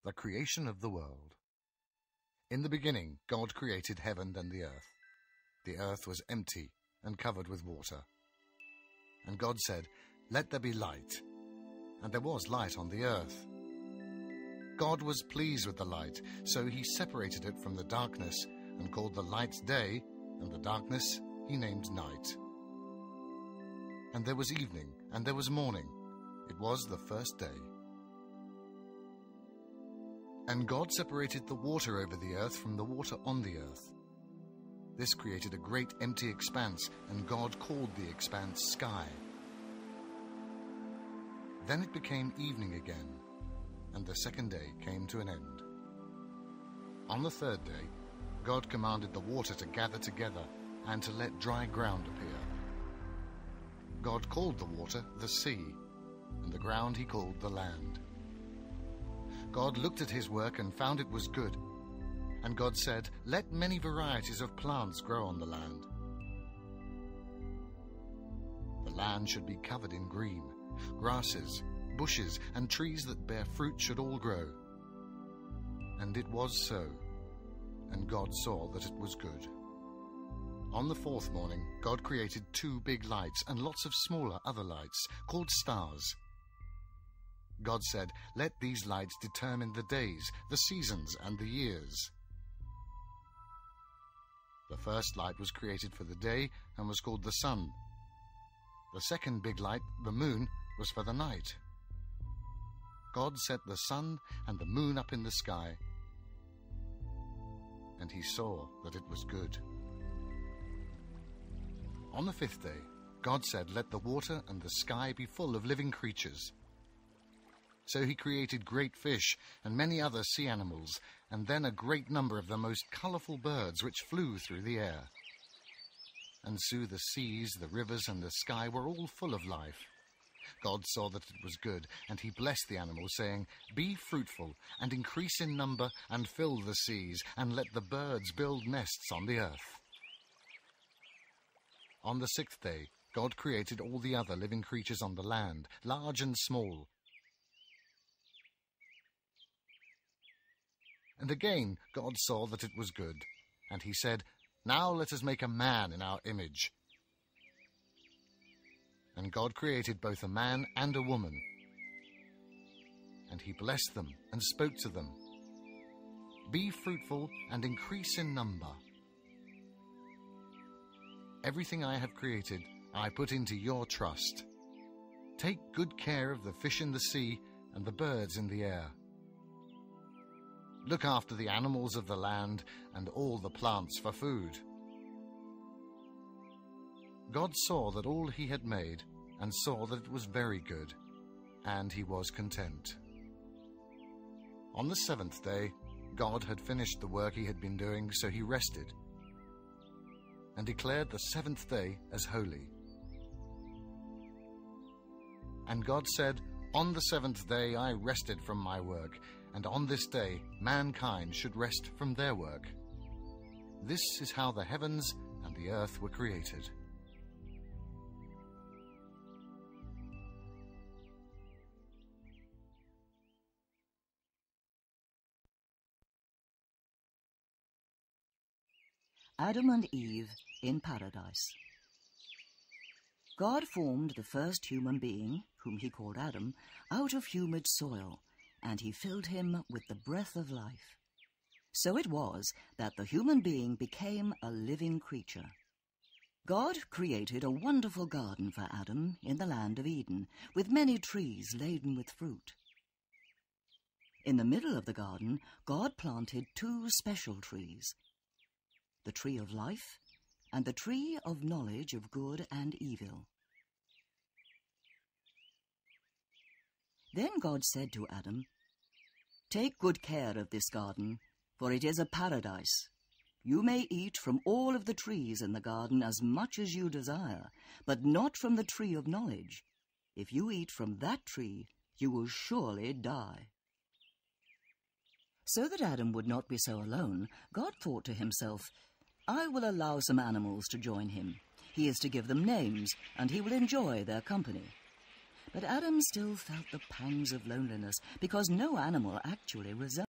The creation of the world. In the beginning, God created heaven and the earth. The earth was empty and covered with water. And God said, "Let there be light." And there was light on the earth. God was pleased with the light, so he separated it from the darkness and called the light day, and the darkness he named night. And there was evening, and there was morning. It was the first day. And God separated the water over the earth from the water on the earth. This created a great empty expanse, and God called the expanse sky. Then it became evening again, and the second day came to an end. On the third day, God commanded the water to gather together and to let dry ground appear. God called the water the sea, and the ground he called the land. God looked at his work and found it was good. And God said, "Let many varieties of plants grow on the land. The land should be covered in green. Grasses, bushes, and trees that bear fruit should all grow." And it was so. And God saw that it was good. On the fourth morning, God created 2 big lights and lots of smaller other lights, called stars. God said, "Let these lights determine the days, the seasons, and the years." The first light was created for the day and was called the sun. The second big light, the moon, was for the night. God set the sun and the moon up in the sky, and he saw that it was good. On the 5th day, God said, "Let the water and the sky be full of living creatures." So he created great fish and many other sea animals, and then a great number of the most colorful birds which flew through the air. And so the seas, the rivers, and the sky were all full of life. God saw that it was good, and he blessed the animals, saying, "Be fruitful, and increase in number, and fill the seas, and let the birds build nests on the earth." On the 6th day, God created all the other living creatures on the land, large and small. And again God saw that it was good, and he said, "Now let us make a man in our image." And God created both a man and a woman. And he blessed them and spoke to them, "Be fruitful and increase in number. Everything I have created, I put into your trust. Take good care of the fish in the sea and the birds in the air. Look after the animals of the land and all the plants for food." God saw that all he had made, and saw that it was very good, and he was content. On the 7th day, God had finished the work he had been doing, so he rested, and declared the 7th day as holy. And God said, "On the 7th day I rested from my work, and on this day mankind should rest from their work." This is how the heavens and the earth were created. Adam and Eve in Paradise. God formed the first human being, whom he called Adam, out of humid soil, and he filled him with the breath of life. So it was that the human being became a living creature. God created a wonderful garden for Adam in the land of Eden, with many trees laden with fruit. In the middle of the garden, God planted 2 special trees, the tree of life and the tree of knowledge of good and evil. Then God said to Adam, "Take good care of this garden, for it is a paradise. You may eat from all of the trees in the garden as much as you desire, but not from the tree of knowledge. If you eat from that tree, you will surely die." So that Adam would not be so alone, God thought to himself, "I will allow some animals to join him. He is to give them names, and he will enjoy their company." But Adam still felt the pangs of loneliness, because no animal actually resembled